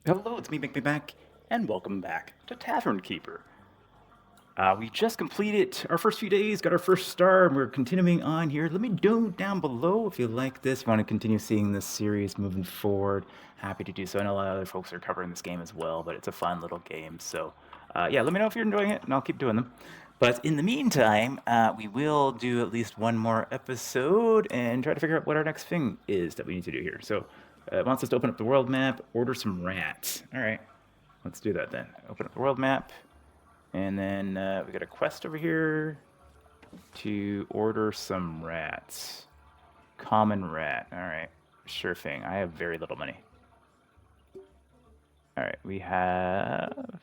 Hello, it's me, back, and welcome back to Tavern Keeper. We just completed our first few days, got our first star, and we're continuing on here. Let me know down below if you like this, if you want to continue seeing this series moving forward. Happy to do so. I know a lot of other folks are covering this game as well, but it's a fun little game. So, yeah, let me know if you're enjoying it, and I'll keep doing them. But in the meantime, we will do at least one more episode and try to figure out what our next thing is that we need to do here. So, it wants us to open up the world map, order some rats. All right, let's do that then. Open up the world map, and then we got a quest over here to order some rats. Common rat. All right, sure thing. I have very little money. All right, we have.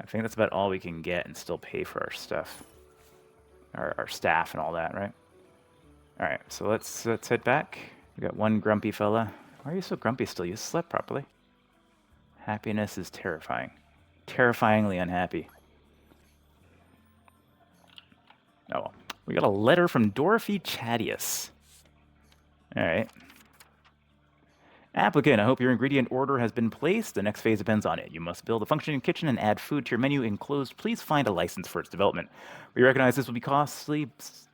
I think that's about all we can get and still pay for our stuff, our staff and all that, right? All right, so let's head back. We got one grumpy fella. Why are you so grumpy still? You slept properly. Happiness is terrifying. Terrifyingly unhappy. Oh, well. We got a letter from Dorothy Chadius. All right. Applicant, I hope your ingredient order has been placed. The next phase depends on it. You must build a functioning kitchen and add food to your menu enclosed. Please find a license for its development. We recognize this will be costly.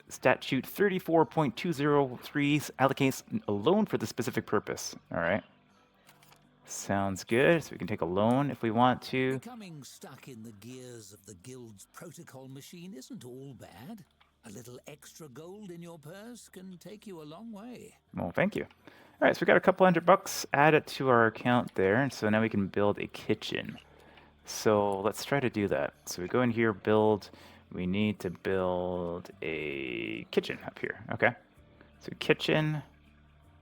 Statute 34.203 allocates a loan for the specific purpose. All right. Sounds good. So we can take a loan if we want to. Becoming stuck in the gears of the guild's protocol machine isn't all bad. A little extra gold in your purse can take you a long way. Well, thank you. All right, so we got a couple $100. Add it to our account there, and so now we can build a kitchen. So let's try to do that. So we go in here, build. We need to build a kitchen up here. Okay. So kitchen,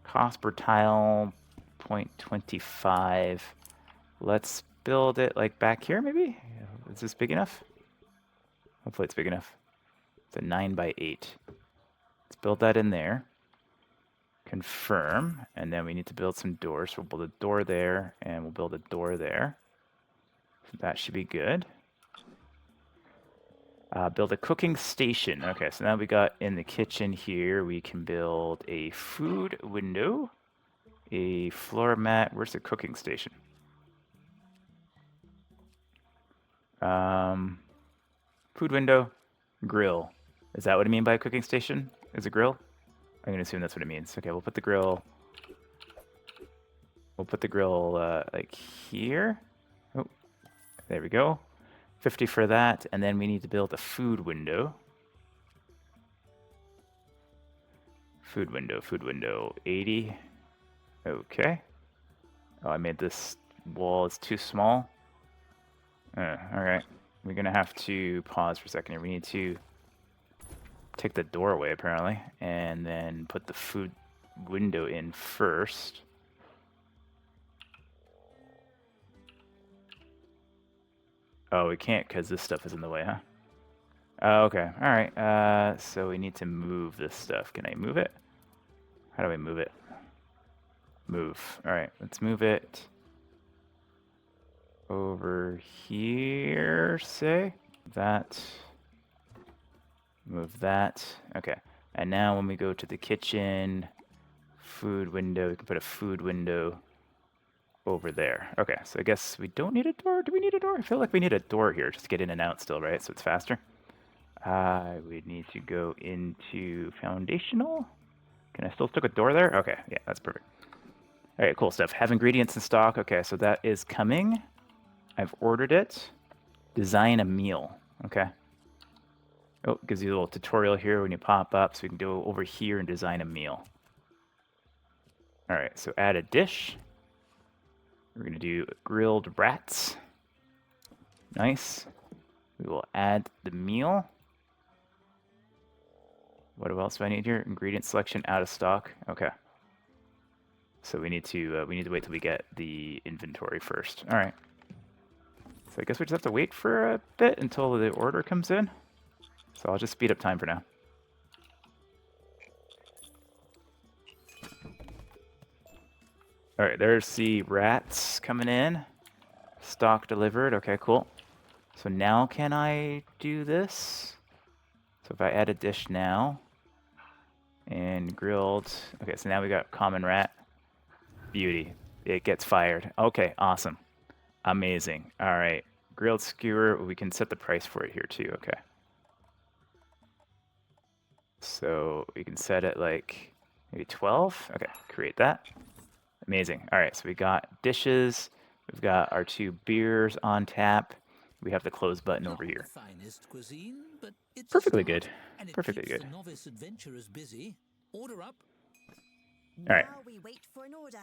cost per tile, 0.25. Let's build it like back here, maybe? Is this big enough? Hopefully it's big enough. It's a 9 by 8. Let's build that in there. Confirm, and then we need to build some doors. So we'll build a door there, and we'll build a door there. So that should be good. Build a cooking station. Okay, so now we got in the kitchen here, we can build a food window, a floor mat. Where's the cooking station? Food window, grill. Is that what I mean by a cooking station? Is a grill? I'm gonna assume that's what it means. Okay, we'll put the grill. We'll put the grill like here. Oh, there we go. 50 for that, and then we need to build a food window. Food window, 80. Okay. Oh, I made this wall is too small. All right. We're gonna have to pause for a second here. We need to take the door away apparently, and then put the food window in first. Oh, we can't because this stuff is in the way, huh? Oh, okay. All right. So we need to move this stuff. Can I move it? How do I move it? Move. All right. Let's move it over here, say. That. Move that. Okay. And now when we go to the kitchen, food window, we can put a food window over there. Okay, so I guess we don't need a door. Do we need a door? I feel like we need a door here just to get in and out still, right? So it's faster. We need to go into foundational. Can I still stick a door there? Okay, yeah, that's perfect. All right, cool stuff. Have ingredients in stock. Okay, so that is coming. I've ordered it. Design a meal. Okay. Oh, gives you a little tutorial here when you pop up, so we can go over here and design a meal. All right, so add a dish. We're going to do grilled rats. Nice. We will add the meal. What else do I need here? Ingredient selection out of stock. Okay. So we need to wait till we get the inventory first. All right. So I guess we just have to wait for a bit until the order comes in. So I'll just speed up time for now. All right, there's the rats coming in. Stock delivered. Okay, cool. So now can I do this? So if I add a dish now and grilled. Okay, so now we got common rat. Beauty. It gets fired. Okay, awesome. Amazing. All right. Grilled skewer, we can set the price for it here too. Okay. So we can set it like maybe 12. Okay, create that. Amazing. All right, so we got dishes. We've got our 2 beers on tap. We have the close button over Not here. the finest cuisine, but it's a Perfectly good. start, and it Perfectly keeps good. the novice adventurers busy. Order up. All right. Now we wait for an order.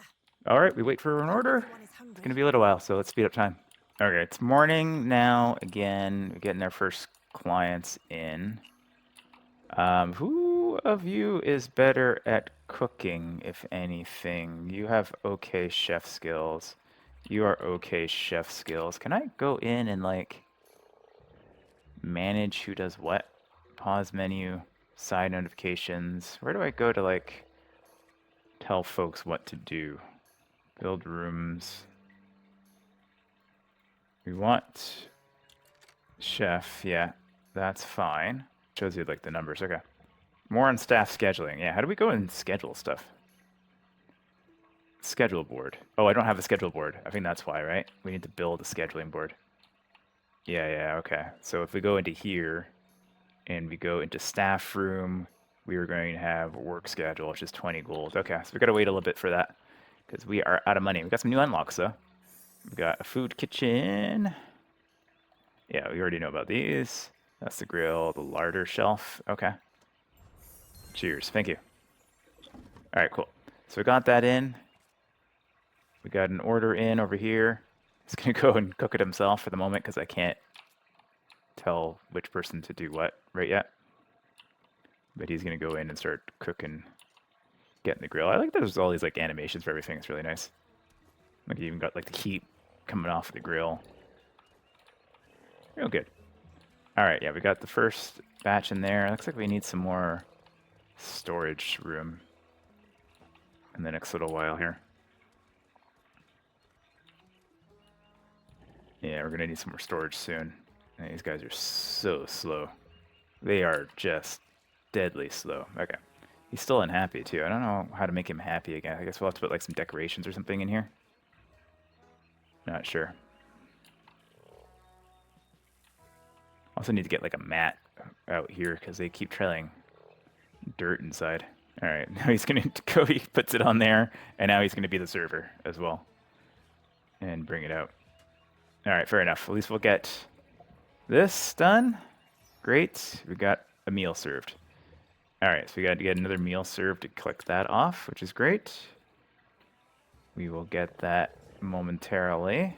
All right, we wait for an order. Everyone is It's hungry. going to be a little while, so let's speed up time. Okay, it's morning now. Again, we're getting our first clients in. Who of you is better at cooking, if anything? You have okay chef skills. You are okay chef skills. Can I go in and, like, manage who does what? Pause menu, side notifications. Where do I go to, like, tell folks what to do? Build rooms. We want chef, yeah, that's fine. Shows you, like, the numbers, okay. More on staff scheduling. Yeah, how do we go and schedule stuff? Schedule board. Oh, I don't have a schedule board. I think that's why, right? We need to build a scheduling board. Yeah, okay. So if we go into here and we go into staff room, we are going to have work schedule, which is 20 gold. Okay, so we got to wait a little bit for that because we are out of money. We got some new unlocks, though. We got a food kitchen. Yeah, we already know about these. That's the grill, the larder shelf. Okay. Cheers. Thank you. All right, cool. So we got that in. We got an order in over here. He's going to go and cook it himself for the moment because I can't tell which person to do what right yet. But he's going to go in and start cooking, getting the grill. I like that there's all these like animations for everything. It's really nice. Like you even got like the heat coming off of the grill. Real good. All right, yeah, we got the first batch in there. Looks like we need some more storage room in the next little while here. Yeah, we're gonna need some more storage soon. And these guys are so slow. They are just deadly slow. Okay. He's still unhappy too. I don't know how to make him happy again. I guess we'll have to put like some decorations or something in here. Not sure. Also need to get like a mat out here because they keep trailing dirt inside. All right, now he's gonna go. He puts it on there, and now he's gonna be the server as well, and bring it out. All right, fair enough. At least we'll get this done. Great. We got a meal served. All right, so we got to get another meal served to click that off, which is great. We will get that momentarily.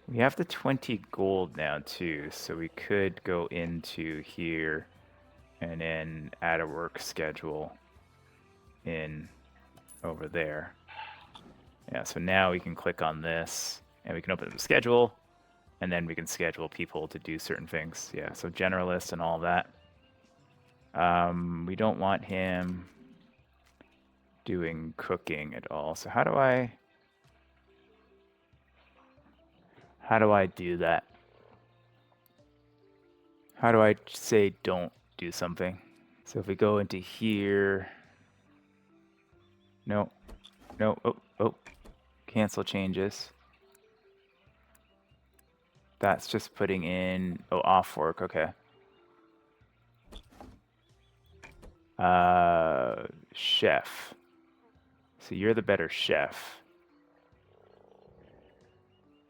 We have the 20 gold now too, so we could go into here and then add a work schedule in over there. Yeah, so now we can click on this and we can open up the schedule and then we can schedule people to do certain things. Yeah, so generalist and all that. We don't want him doing cooking at all. So how do I do that? How do I say don't do something? So if we go into here, no, oh, cancel changes. That's just putting in, oh, off work, okay. Chef. So you're the better chef.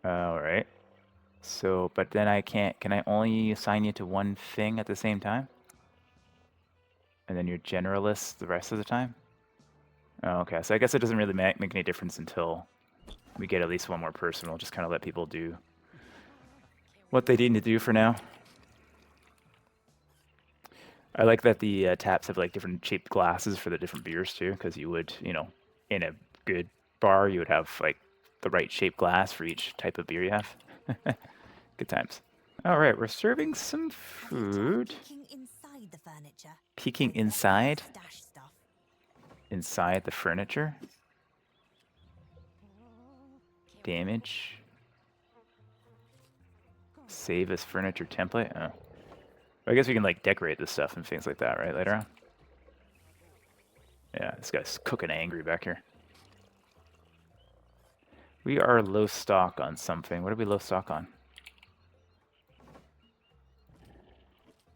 All right. So, but then I can't, can I only assign you to one thing at the same time? And then you're generalist the rest of the time? Oh, okay, so I guess it doesn't really make any difference until we get at least one more person. We'll just kind of let people do what they need to do for now. I like that the taps have like different shaped glasses for the different beers too, because you would, you know, in a good bar, you would have like the right shaped glass for each type of beer you have. Good times. All right, we're serving some food. Peeking inside the furniture. Peeking Over there, inside? stash stuff. Inside the furniture? Damage. Save as furniture template? Oh. I guess we can like decorate this stuff and things like that, right, later on? Yeah, this guy's cooking angry back here. We are low stock on something. What are we low stock on?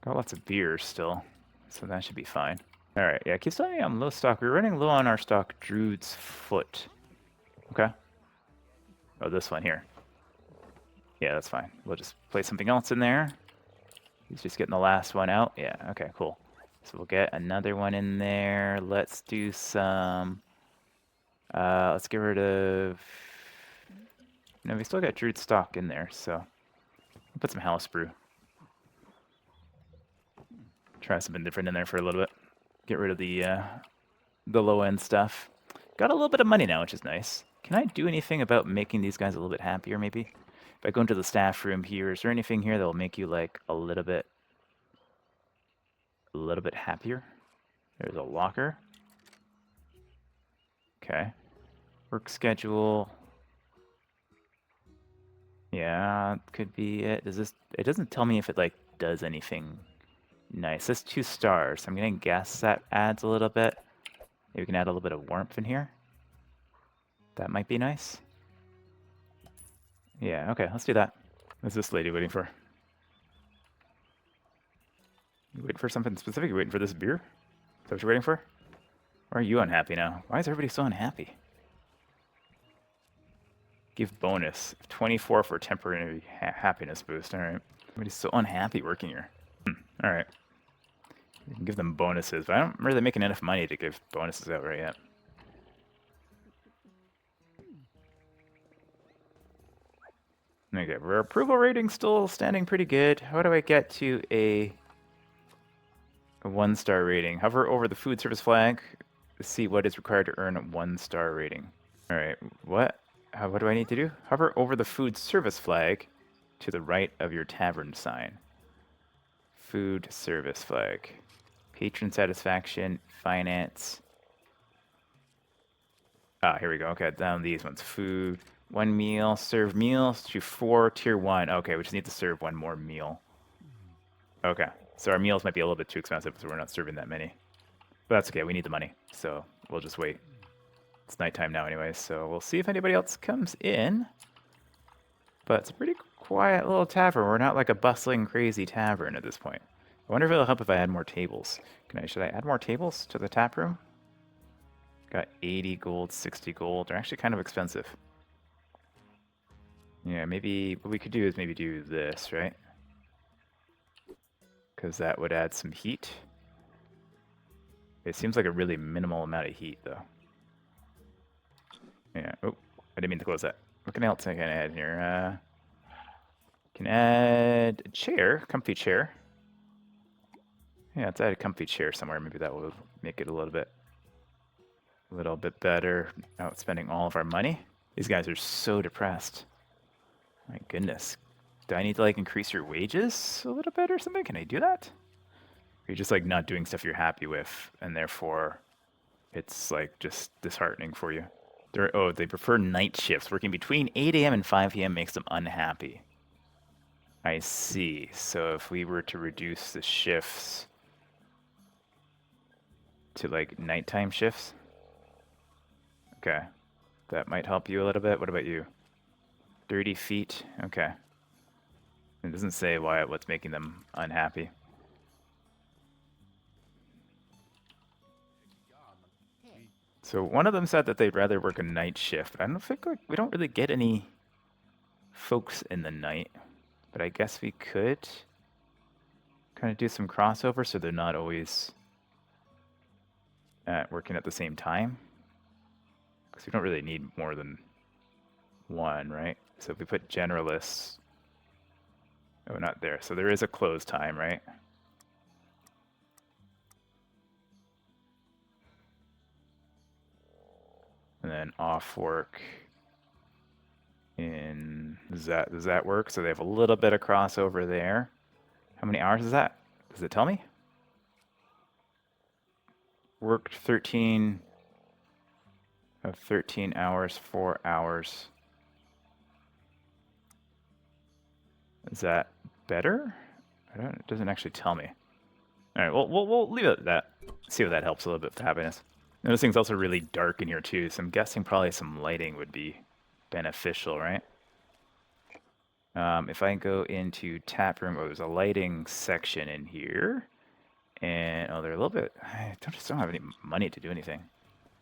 Got lots of beers still, so that should be fine. All right, yeah, keep telling me I'm low stock. We're running low on our stock. Druid's Foot. Okay. Oh, this one here. Yeah, that's fine. We'll just place something else in there. He's just getting the last one out. Yeah, okay, cool. So we'll get another one in there. Let's do some... let's get rid of... No, we still got Druid stock in there, so... I'll put some house brew. Try something different in there for a little bit. Get rid of the low-end stuff. Got a little bit of money now, which is nice. Can I do anything about making these guys a little bit happier, maybe? If I go into the staff room here, is there anything here that will make you, like, a little bit happier? There's a locker. Okay. Work schedule. Yeah, could be it. Does this... It doesn't tell me if it, like, does anything nice. That's 2 stars. I'm gonna guess that adds a little bit. Maybe we can add a little bit of warmth in here. That might be nice. Yeah, okay, let's do that. What's this lady waiting for? You waiting for something specific? You waiting for this beer? Is that what you're waiting for? Why are you unhappy now? Why is everybody so unhappy? Give bonus. 24 for temporary happiness boost. Alright. Everybody's so unhappy working here. Alright. You can give them bonuses, but I don't really making enough money to give bonuses out right yet. Okay, our approval rating's still standing pretty good. How do I get to a 1-star rating? Hover over the food service flag to see what is required to earn a 1-star rating. Alright, what? What do I need to do? Hover over the food service flag to the right of your tavern sign. Food service flag. Patron satisfaction, finance. Ah, here we go. Okay, down these ones. Food, 1 meal, serve meals to 4, tier 1. Okay, we just need to serve 1 more meal. Okay, so our meals might be a little bit too expensive, so we're not serving that many. But that's okay, we need the money, so we'll just wait. It's nighttime now anyway, so we'll see if anybody else comes in. But it's a pretty quiet little tavern. We're not like a bustling, crazy tavern at this point. I wonder if it'll help if I add more tables. Should I add more tables to the tap room? Got 80 gold, 60 gold. They're actually kind of expensive. Yeah, maybe what we could do is maybe do this, right? Because that would add some heat. It seems like a really minimal amount of heat, though. Yeah. Oh, I didn't mean to close that. What can else I can add here? Can add a chair, comfy chair. Yeah, let's add a comfy chair somewhere. Maybe that will make it a little bit better. Without spending all of our money. These guys are so depressed. My goodness. Do I need to like increase your wages a little bit or something? Can I do that? Or you're just like not doing stuff you're happy with, and therefore it's like just disheartening for you. They prefer night shifts. Working between 8 a.m. and 5 p.m. makes them unhappy. I see. So if we were to reduce the shifts to like nighttime shifts, okay, that might help you a little bit. What about you? 30 feet. Okay. It doesn't say what's making them unhappy. So one of them said that they'd rather work a night shift. I don't think we don't really get any folks in the night, but I guess we could kind of do some crossover so they're not always working at the same time. Because we don't really need more than 1, right? So if we put generalists, oh, not there. So there is a close time, right? And then off work in, does that work? So they have a little bit of crossover there. How many hours is that? Does it tell me? Worked 13 hours, 4 hours. Is that better? It doesn't actually tell me. All right, well, we'll leave it at that. See if that helps a little bit with happiness. This thing's also really dark in here too, so I'm guessing probably some lighting would be beneficial, right? If I go into tap room, oh, there's a lighting section in here. And, oh, they're a little bit, I just don't have any money to do anything.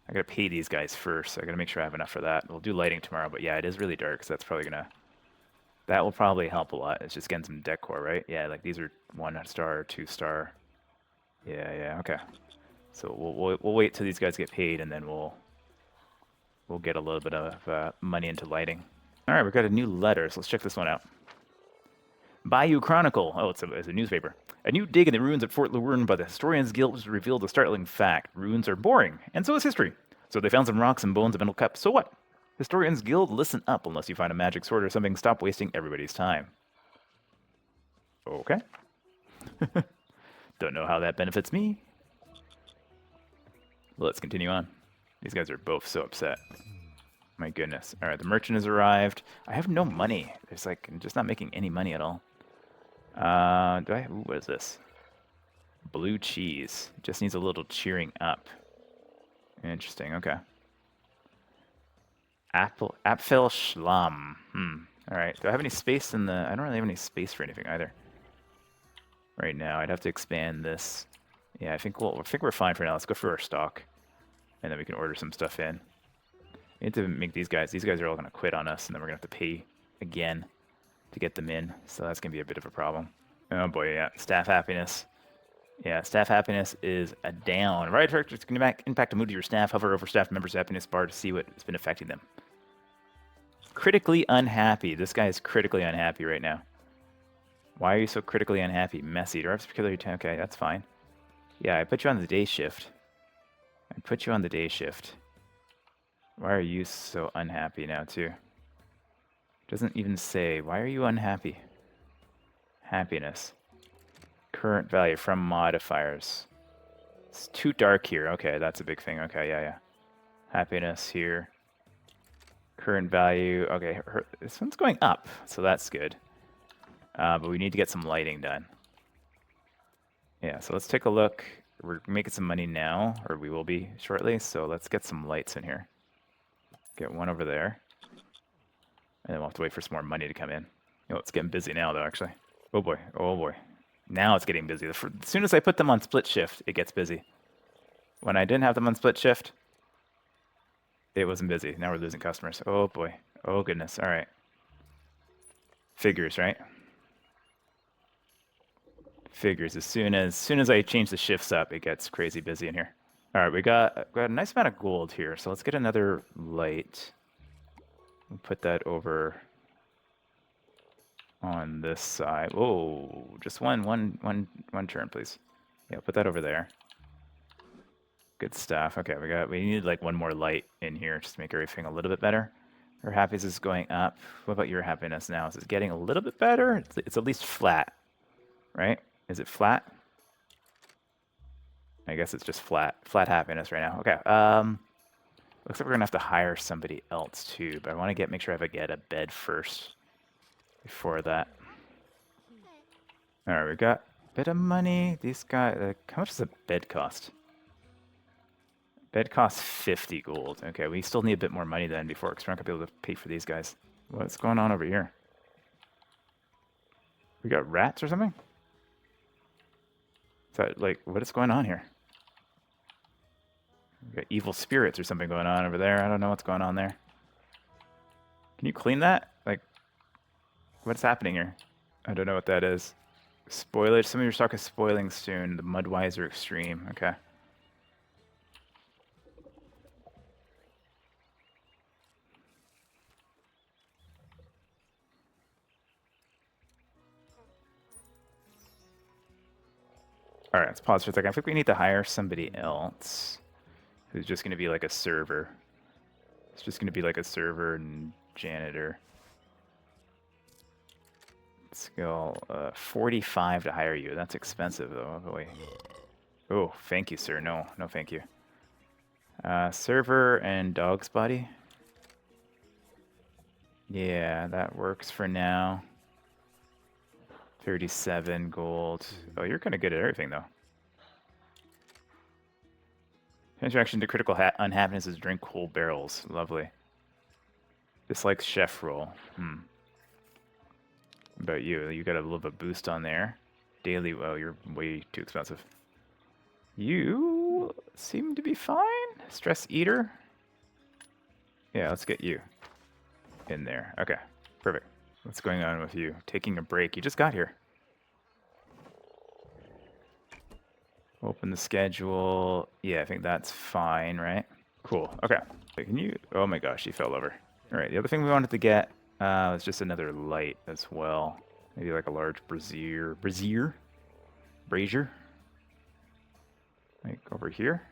I gotta pay these guys first, so I gotta make sure I have enough for that. We'll do lighting tomorrow, but yeah, it is really dark, so that's probably gonna, that will probably help a lot. It's just getting some decor, right? Yeah, like these are 1-star, 2-star. Yeah, okay. So we'll wait till these guys get paid, and then we'll get a little bit of money into lighting. All right, we've got a new letter, so let's check this one out. Bayou Chronicle. Oh, it's a newspaper. A new dig in the ruins at Fort Lewern by the Historians Guild has revealed a startling fact. Ruins are boring, and so is history. So they found some rocks and bones of metal cups. So what? Historians Guild, listen up unless you find a magic sword or something. Stop wasting everybody's time. Okay. Don't know how that benefits me. Let's continue on. These guys are both so upset. My goodness. All right, the merchant has arrived. I have no money. It's like, I'm just not making any money at all. What is this? Blue cheese. Just needs a little cheering up. Interesting, okay. Apfel Schlam. Alright, do I have any space in the... I don't really have any space for anything either. Right now, I'd have to expand this. Yeah, I think we're fine for now. Let's go for our stock. And then we can order some stuff in. We need to make these guys are all going to quit on us, and then we're going to have to pay again to get them in. So that's going to be a bit of a problem. Oh boy, yeah. Staff happiness. Yeah, staff happiness is a down. Right, director, it's going to impact the mood of your staff. Hover over staff members' happiness bar to see what's been affecting them. Critically unhappy. This guy is critically unhappy right now. Why are you so critically unhappy? Messy. Dwarves particularly... Okay, that's fine. Yeah, I put you on the day shift. Why are you so unhappy now, too? Doesn't even say. Why are you unhappy? Happiness. Current value from modifiers. It's too dark here. Okay, that's a big thing. Okay, yeah. Happiness here. Current value. Okay, this one's going up, so that's good. But we need to get some lighting done. Yeah, so let's take a look. We're making some money now, or we will be shortly, so let's get some lights in here. Get one over there. And then we'll have to wait for some more money to come in. Oh, it's getting busy now, though, actually. Oh boy. Now it's getting busy. As soon as I put them on split shift, it gets busy. When I didn't have them on split shift, it wasn't busy. Now we're losing customers. Oh boy. Oh goodness. All right. Figures, right? Figures. As soon as I change the shifts up, it gets crazy busy in here. All right, we got a nice amount of gold here, so let's get another light. We'll put that over on this side. Whoa, just one turn, please. Yeah, put that over there. Good stuff. Okay, we need like one more light in here just to make everything a little bit better. Her happiness is going up. What about your happiness now? Is it getting a little bit better? It's at least flat, right? Is it flat? I guess it's just flat happiness right now. Okay. Looks like we're gonna have to hire somebody else too, but I want to make sure I get a bed first before that. All right, we got a bit of money. These guys, how much does a bed cost? Bed costs 50 gold. Okay, we still need a bit more money then before, because we're not gonna be able to pay for these guys. What's going on over here? We got rats or something? Is that like, what is going on here? We got evil spirits or something going on over there. I don't know what's going on there. Can you clean that? Like, what's happening here? I don't know what that is. Spoilage. Some of your stock is spoiling soon. The Mudwiser Extreme. Okay. All right, let's pause for a second. I think we need to hire somebody else who's just going to be like a server. It's just going to be like a server and janitor. Skill 45 to hire you. That's expensive though. Oh boy. Oh, thank you, sir. No, thank you. Server and dog's body. Yeah, that works for now. 37 gold. Oh, you're kind of good at everything, though. Interaction to critical unhappiness is drink whole barrels. Lovely. Dislikes chef role. What about you? You got a little bit of boost on there. Daily, well, you're way too expensive. You seem to be fine. Stress eater. Yeah, let's get you in there. Okay, perfect. What's going on with you? Taking a break. You just got here. Open the schedule. Yeah, I think that's fine, right? Cool. Okay. Can you... Oh my gosh, he fell over. All right, the other thing we wanted to get was just another light as well. Maybe like a large brazier. Brazier? Like over here?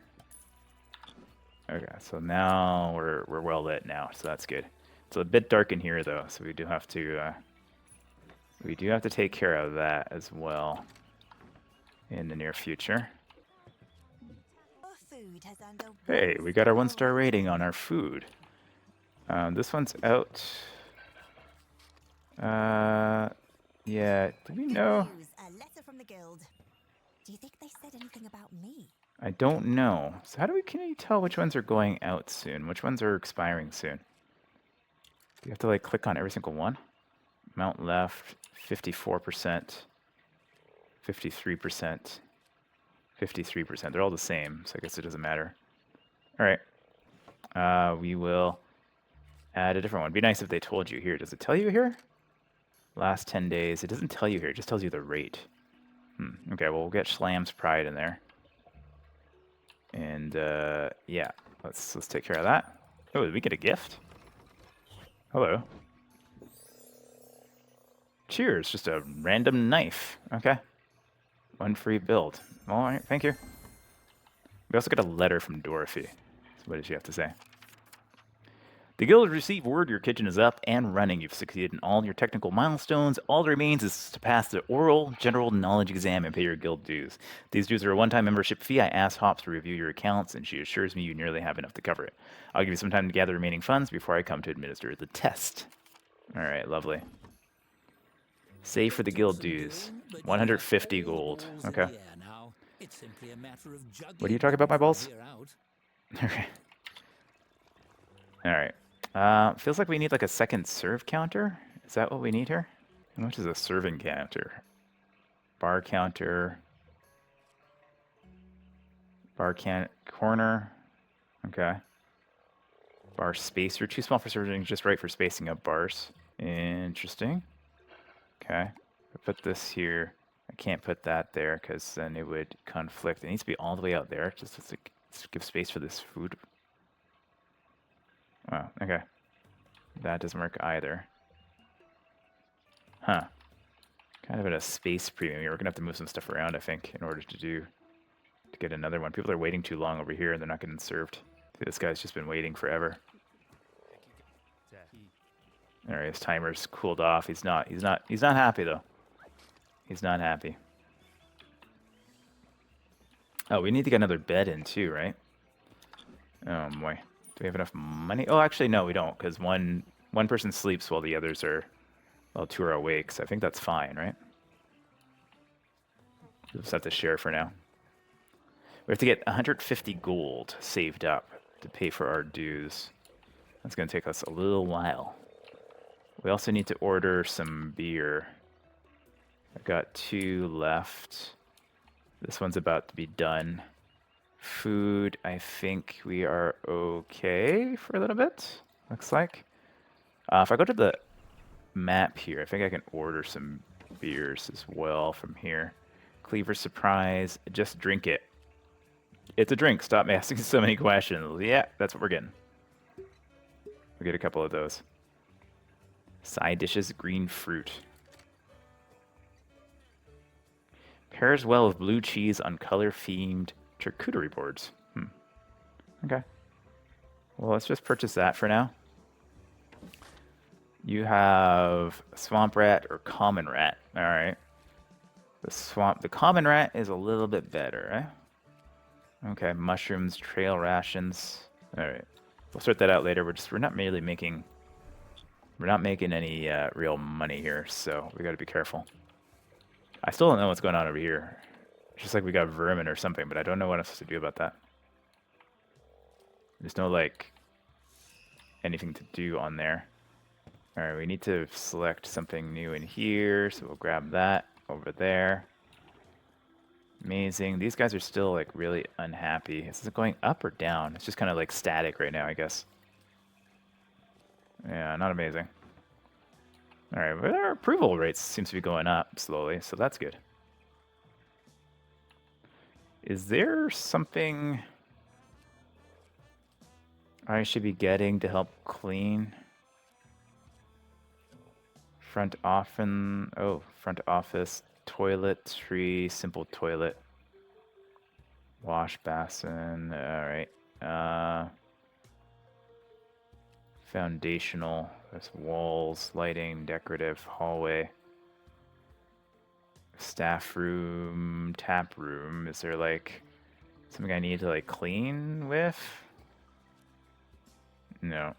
Okay, so now we're well lit now, so that's good. It's a bit dark in here though, so we do have to take care of that as well in the near future. Your food has earned a Hey, we got our 1-star rating on our food. This one's out. Yeah, do we know? news, a letter from the guild. Do you think they said anything about me? I don't know. So how do we, can you tell which ones are going out soon? Which ones are expiring soon? Do you have to like click on every single one? Amount left, 54%, 53%, 53%. They're all the same, so I guess it doesn't matter. All right. We will add a different one. It'd be nice if they told you here. Does it tell you here? Last 10 days. It doesn't tell you here. It just tells you the rate. Okay, well, we'll get Schlam's Pride in there. And, yeah. Let's take care of that. Oh, did we get a gift? Hello. Cheers. Just a random knife. Okay. 1 free build. All right, thank you. We also got a letter from Dorothy. So what did she have to say? The guild received word your kitchen is up and running. You've succeeded in all your technical milestones. All that remains is to pass the oral general knowledge exam and pay your guild dues. These dues are a one-time membership fee. I asked Hops to review your accounts, and she assures me you nearly have enough to cover it. I'll give you some time to gather remaining funds before I come to administer the test. All right, lovely. Save for the guild dues. 150 gold. Okay. What are you talking about, my balls? Okay. All right. Feels like we need like a second serve counter. Is that what we need here? How much is a serving counter? Bar counter. Corner. Okay. Bar spacer. Too small for serving, just right for spacing up bars. Interesting. Okay. I put this here. I can't put that there because then it would conflict. It needs to be all the way out there just to give space for this food. Wow, okay. That doesn't work either. Huh. Kind of at a space premium. We're gonna have to move some stuff around, I think, in order to get another one. People are waiting too long over here and they're not getting served. See, this guy's just been waiting forever. Alright, his timer's cooled off. He's not happy though. He's not happy. Oh, we need to get another bed in too, right? Oh boy. Do we have enough money? Oh, actually, no, we don't, because one person sleeps while the others are, well, 2 are awake, so I think that's fine, right? We'll just have to share for now. We have to get 150 gold saved up to pay for our dues. That's going to take us a little while. We also need to order some beer. I've got 2 left. This one's about to be done. Food, I think we are okay for a little bit, looks like. If I go to the map here, I think I can order some beers as well from here. Cleaver Surprise, just drink it. It's a drink, stop asking so many questions. Yeah, that's what we're getting. We get a couple of those. Side dishes, green fruit. Pairs well with blue cheese on color-themed charcuterie boards. Okay. Well, let's just purchase that for now. You have swamp rat or common rat. All right. The common rat is a little bit better, eh? Okay, mushrooms, trail rations. All right. We'll sort that out later. We're not making any real money here, so we got to be careful. I still don't know what's going on over here. It's just like we got vermin or something, but I don't know what I'm supposed to do about that. There's no, like, anything to do on there. All right, we need to select something new in here, so we'll grab that over there. Amazing. These guys are still like really unhappy. Is it going up or down? It's just kind of like static right now, I guess. Yeah, not amazing. All right, but our approval rates seems to be going up slowly, so that's good. Is there something I should be getting to help clean? Front office, toiletry, simple toilet. Wash basin, alright. Foundational, there's walls, lighting, decorative, hallway. Staff room, tap room. Is there like something I need to like clean with? No.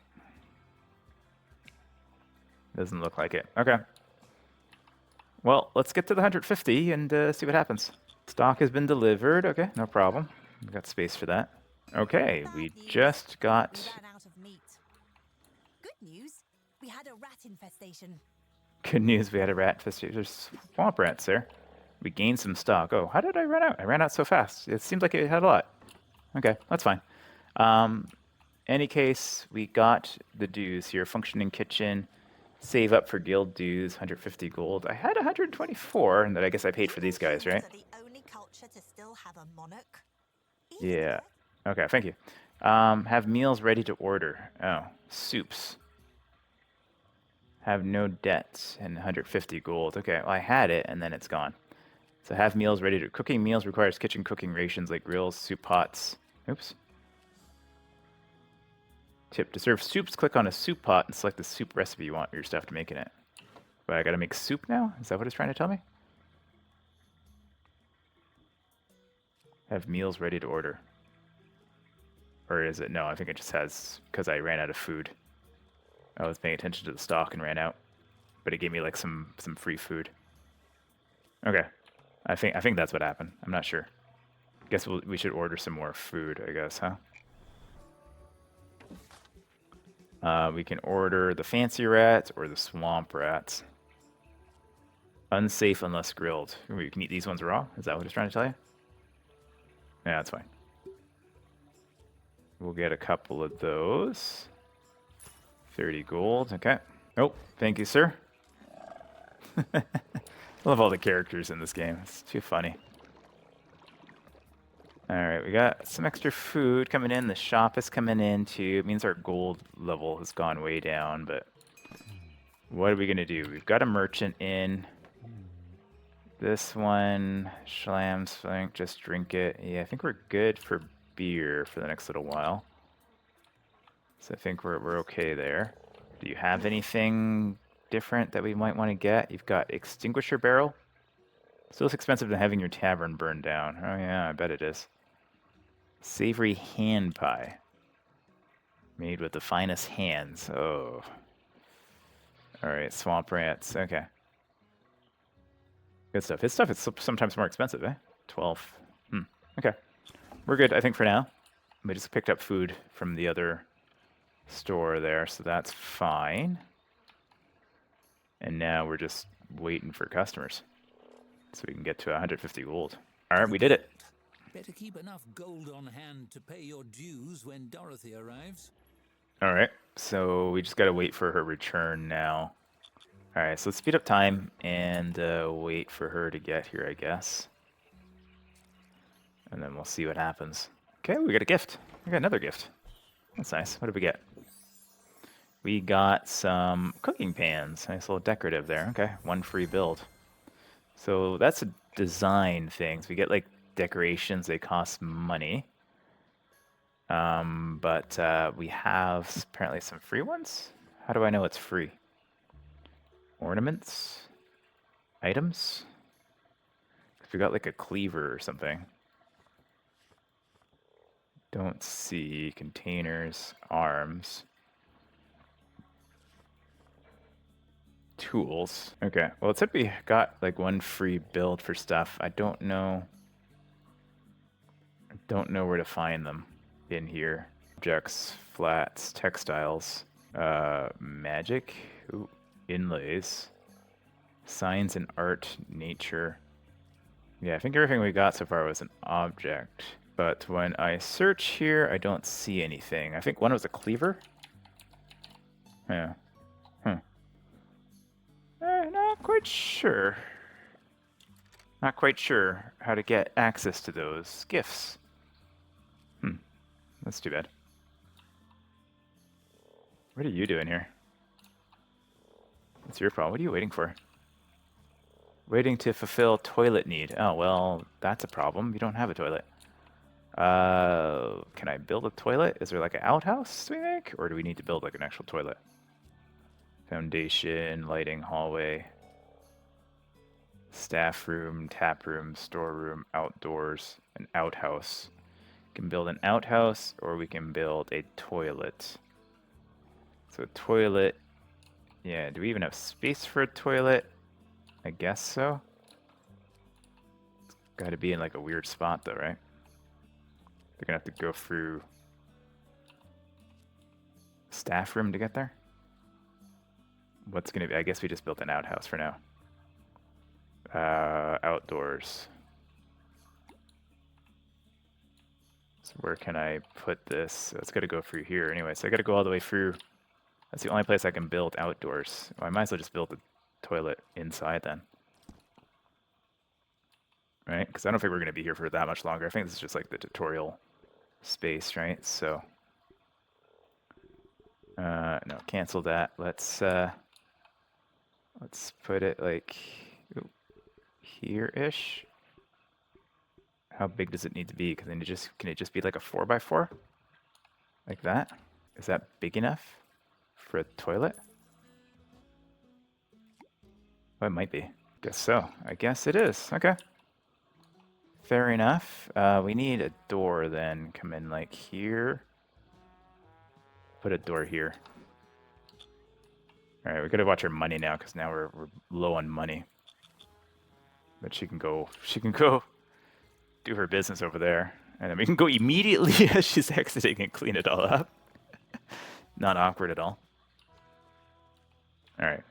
Doesn't look like it. Okay. Well, let's get to the 150 and see what happens. Stock has been delivered. Okay, no problem. We've got space for that. Okay, we Bad news. just got... We ran out of meat. Good news. We had a rat infestation. Good news, we had a rat infestation. There's swamp rats there. We gained some stock. Oh, how did I run out? I ran out so fast. It seems like it had a lot. Okay, that's fine. Any case, we got the dues here. Functioning kitchen. Save up for guild dues, 150 gold. I had 124, and that I guess I paid for these guys, right? Humans are the only culture to still have a monarch. Yeah. Okay, thank you. Have meals ready to order. Oh, soups. Have no debts and 150 gold. Okay, well, I had it, and then it's gone. So have meals ready to... Cooking meals requires kitchen cooking rations like grills, soup pots. Oops. Tip, to serve soups, click on a soup pot and select the soup recipe you want your stuff to make in it. But I gotta make soup now? Is that what it's trying to tell me? Have meals ready to order. Or is it? No, I think it just has, because I ran out of food. I was paying attention to the stock and ran out. But it gave me like some free food. Okay. I think that's what happened. I'm not sure. Guess we should order some more food, I guess, huh? We can order the fancy rats or the swamp rats. Unsafe unless grilled. Ooh, you can eat these ones raw? Is that what it's trying to tell you? Yeah, that's fine. We'll get a couple of those. 30 gold, okay. Oh, thank you, sir. I love all the characters in this game. It's too funny. Alright, we got some extra food coming in. The shop is coming in too. It means our gold level has gone way down, but what are we going to do? We've got a merchant in. This one, Schlamsflank, just drink it. Yeah, I think we're good for beer for the next little while. So I think we're okay there. Do you have anything different that we might want to get? You've got extinguisher barrel. Still less expensive than having your tavern burned down. Oh yeah, I bet it is. Savory hand pie. Made with the finest hands. Oh. Alright, swamp rats. Okay. Good stuff. His stuff is sometimes more expensive, eh? 12. Okay. We're good, I think, for now. We just picked up food from the other store there, so that's fine. And now we're just waiting for customers. So we can get to 150 gold. Alright, we did it. Better keep enough gold on hand to pay your dues when Dorothy arrives. Alright, so we just gotta wait for her return now. Alright, so let's speed up time and wait for her to get here, I guess. And then we'll see what happens. Okay, we got a gift. We got another gift. That's nice. What did we get? We got some cooking pans. Nice little decorative there. Okay, one free build. So that's a design thing. So we get like decorations. They cost money. But we have apparently some free ones. How do I know it's free? Ornaments? Items? We got like a cleaver or something. Don't see. Containers. Arms. Tools. Okay, well it said we got like one free build for stuff. I don't know where to find them in here. Objects, flats, textiles, magic. Ooh, inlays. Science and art, nature. Yeah, I think everything we got so far was an object. But when I search here, I don't see anything. I think one was a cleaver. Yeah. Not quite sure. Not quite sure how to get access to those gifts. That's too bad. What are you doing here? What's your problem? What are you waiting for? Waiting to fulfill toilet need. Oh, well, that's a problem. You don't have a toilet. Can I build a toilet? Is there like an outhouse we make? Or do we need to build like an actual toilet? Foundation, lighting, hallway, staff room, tap room, storeroom, outdoors, an outhouse. We can build an outhouse or we can build a toilet. So toilet, yeah, do we even have space for a toilet? I guess so. It's gotta be in like a weird spot though, right? They're gonna have to go through staff room to get there. What's gonna be? I guess we just built an outhouse for now. Outdoors. So where can I put this? So it's gotta go through here anyway. So I gotta go all the way through. That's the only place I can build outdoors. Well, I might as well just build a toilet inside then. Right? Because I don't think we're gonna be here for that much longer. I think this is just like the tutorial space, right? So no, cancel that. Let's put it like here-ish. How big does it need to be? Can it just be like a 4x4? Like that? Is that big enough for a toilet? Well, it might be. Guess so. I guess it is. Okay. Fair enough. We need a door then. Come in like here. Put a door here. All right, we gotta watch our money now because now we're low on money. But she can go do her business over there, and then we can go immediately as she's exiting and clean it all up. Not awkward at all. All right.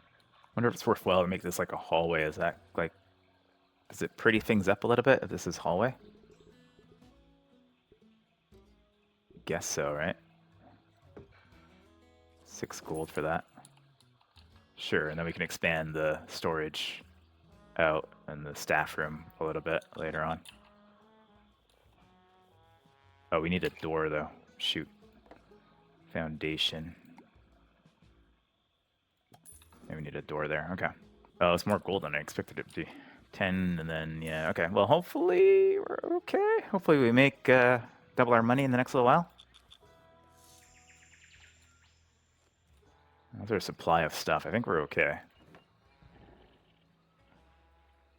Wonder if it's worthwhile to make this like a hallway. Is that like, does it pretty things up a little bit if this is hallway? Guess so, right? 6 gold for that. Sure, and then we can expand the storage out and the staff room a little bit later on. Oh, we need a door though. Shoot. Foundation. And we need a door there. Okay. Oh, it's more gold than I expected it to be. 10 and then, yeah, okay. Well, hopefully we're okay. Hopefully we make double our money in the next little while. How's our supply of stuff? I think we're okay.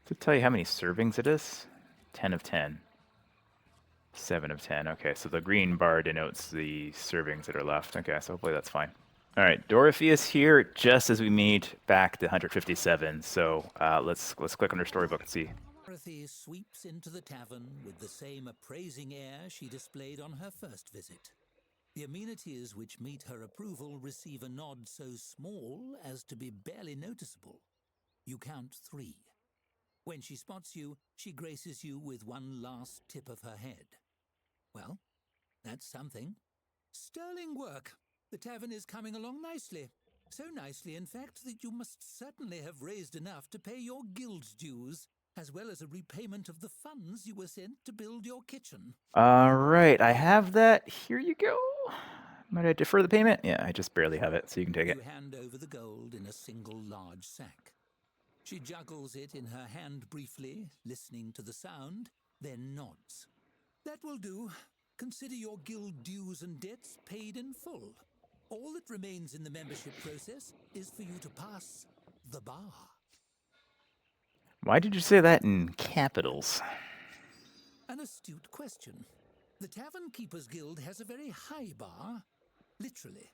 To tell you how many servings it is? 10 of 10. 7 of 10. Okay, so the green bar denotes the servings that are left. Okay, so hopefully that's fine. All right, Dorothy is here just as we made back to 157. So let's click on her storybook and see. Dorothy sweeps into the tavern with the same appraising air she displayed on her first visit. The amenities which meet her approval receive a nod so small as to be barely noticeable. You count 3. When she spots you, she graces you with one last tip of her head. Well, that's something. Sterling work. The tavern is coming along nicely. So nicely, in fact, that you must certainly have raised enough to pay your guild dues, as well as a repayment of the funds you were sent to build your kitchen. All right, I have that. Here you go. Might I defer the payment? Yeah, I just barely have it, so you can take it. You hand over the gold in a single large sack. She juggles it in her hand briefly, listening to the sound, then nods. That will do. Consider your guild dues and debts paid in full. All that remains in the membership process is for you to pass the bar. Why did you say that in capitals? An astute question. The Tavern Keeper's Guild has a very high bar. Literally.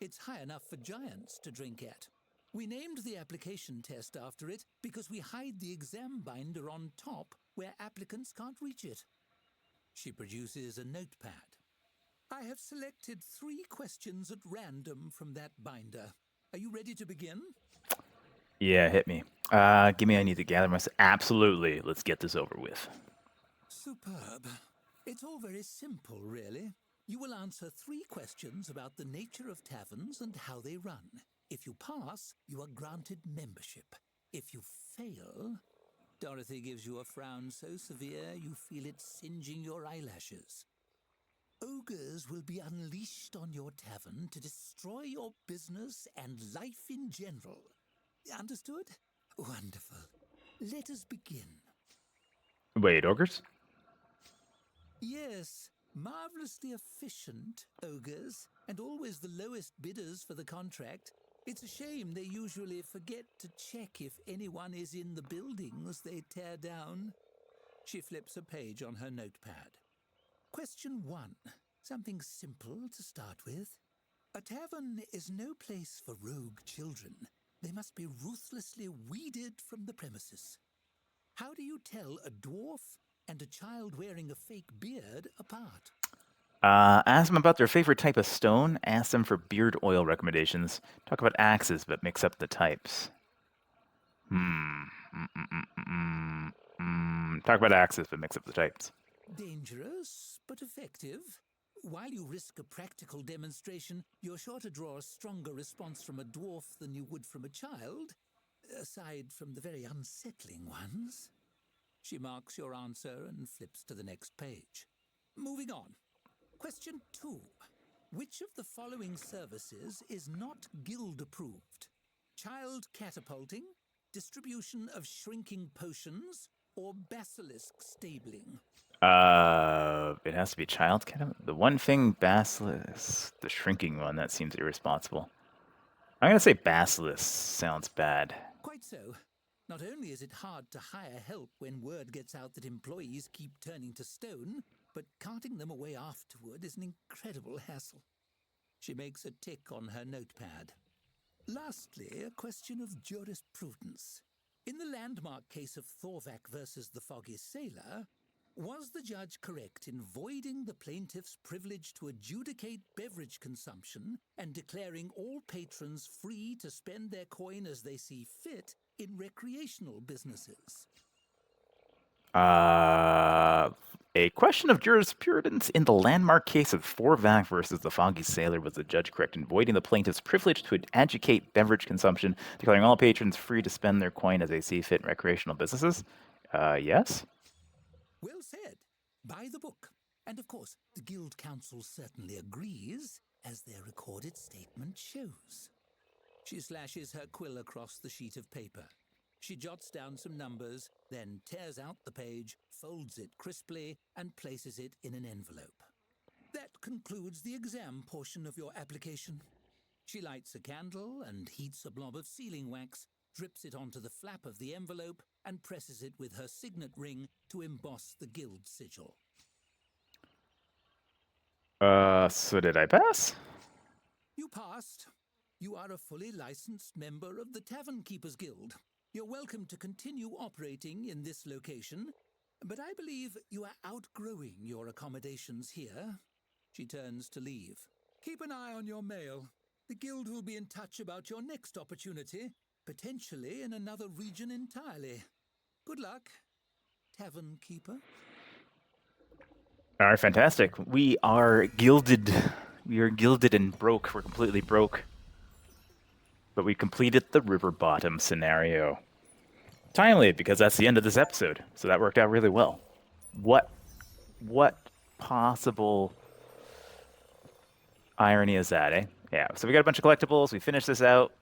It's high enough for giants to drink at. We named the application test after it because we hide the exam binder on top where applicants can't reach it. She produces a notepad. I have selected 3 questions at random from that binder. Are you ready to begin? Yeah, hit me. Give me. I need to gather myself. Absolutely. Let's get this over with. Superb. It's all very simple, really. You will answer 3 questions about the nature of taverns and how they run. If you pass, you are granted membership. If you fail... Dorothy gives you a frown so severe you feel it singeing your eyelashes. Ogres will be unleashed on your tavern to destroy your business and life in general. Understood? Wonderful. Let us begin. Wait, ogres? Yes, marvelously efficient ogres, and always the lowest bidders for the contract. It's a shame they usually forget to check if anyone is in the buildings they tear down. She flips a page on her notepad. Question 1. Something simple to start with. A tavern is no place for rogue children. They must be ruthlessly weeded from the premises. How do you tell a dwarf and a child wearing a fake beard apart? Ask them about their favorite type of stone. Ask them for beard oil recommendations. Talk about axes, but mix up the types. Talk about axes, but mix up the types. Dangerous, but effective. While you risk a practical demonstration, you're sure to draw a stronger response from a dwarf than you would from a child, aside from the very unsettling ones. She marks your answer and flips to the next page. Moving on. Question 2. Which of the following services is not guild approved? Child catapulting, distribution of shrinking potions, or basilisk stabling? It has to be child cat. The one thing basilisk, the shrinking one, that seems irresponsible. I'm gonna say basilisk sounds bad. Quite so. Not only is it hard to hire help when word gets out that employees keep turning to stone, but carting them away afterward is an incredible hassle. She makes a tick on her notepad. Lastly, a question of jurisprudence. In the landmark case of Thorvak versus the Foggy Sailor, was the judge correct in voiding the plaintiff's privilege to adjudicate beverage consumption and declaring all patrons free to spend their coin as they see fit in recreational businesses? A question of jurisprudence in the landmark case of Thorvak versus the Foggy Sailor, was the judge correct in voiding the plaintiff's privilege to educate beverage consumption, declaring all patrons free to spend their coin as they see fit in recreational businesses? Yes. Well said. By the book. And of course, the Guild Council certainly agrees, as their recorded statement shows. She slashes her quill across the sheet of paper. She jots down some numbers, then tears out the page, folds it crisply, and places it in an envelope. That concludes the exam portion of your application. She lights a candle and heats a blob of sealing wax, drips it onto the flap of the envelope, and presses it with her signet ring to emboss the guild sigil. So did I pass? You passed. You are a fully licensed member of the Tavern Keepers Guild. You're welcome to continue operating in this location, but I believe you are outgrowing your accommodations here. She turns to leave. Keep an eye on your mail. The Guild will be in touch about your next opportunity, potentially in another region entirely. Good luck, Tavern Keeper. All right, fantastic. We are gilded. We are gilded and broke. We're completely broke. But we completed the river bottom scenario. Timely, because that's the end of this episode. So that worked out really well. What possible irony is that, eh? Yeah, so we got a bunch of collectibles. We finished this out.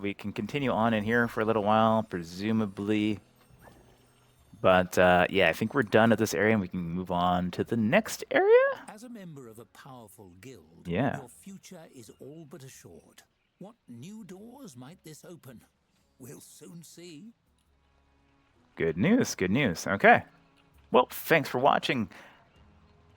We can continue on in here for a little while, presumably. But yeah, I think we're done at this area and we can move on to the next area. As a member of a powerful guild, Yeah. your future is all but assured. What new doors might this open? We'll soon see. Good news, good news. Okay. Well, thanks for watching.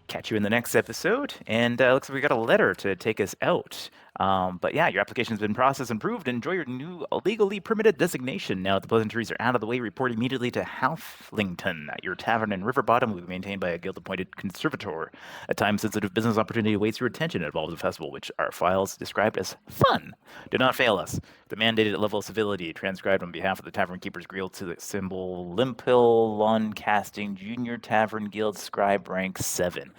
Catch you in the next episode. And looks like we got a letter to take us out. But yeah, your application has been processed and approved. Enjoy your new legally permitted designation. Now that the pleasantries are out of the way, report immediately to Halflington. Your tavern in River Bottom will be maintained by a guild-appointed conservator. A time-sensitive business opportunity awaits your attention. It involves a festival, which our files described as fun. Do not fail us. The mandated level of civility, transcribed on behalf of the Tavern Keeper's Guild to the symbol Limphill Lawn Casting Junior Tavern Guild Scribe Rank 7.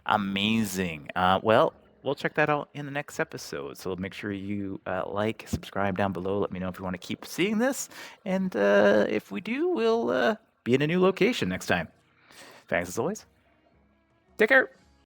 Amazing. Well, we'll check that out in the next episode. So make sure you like, subscribe down below. Let me know if you want to keep seeing this. And if we do, we'll be in a new location next time. Thanks as always. Take care.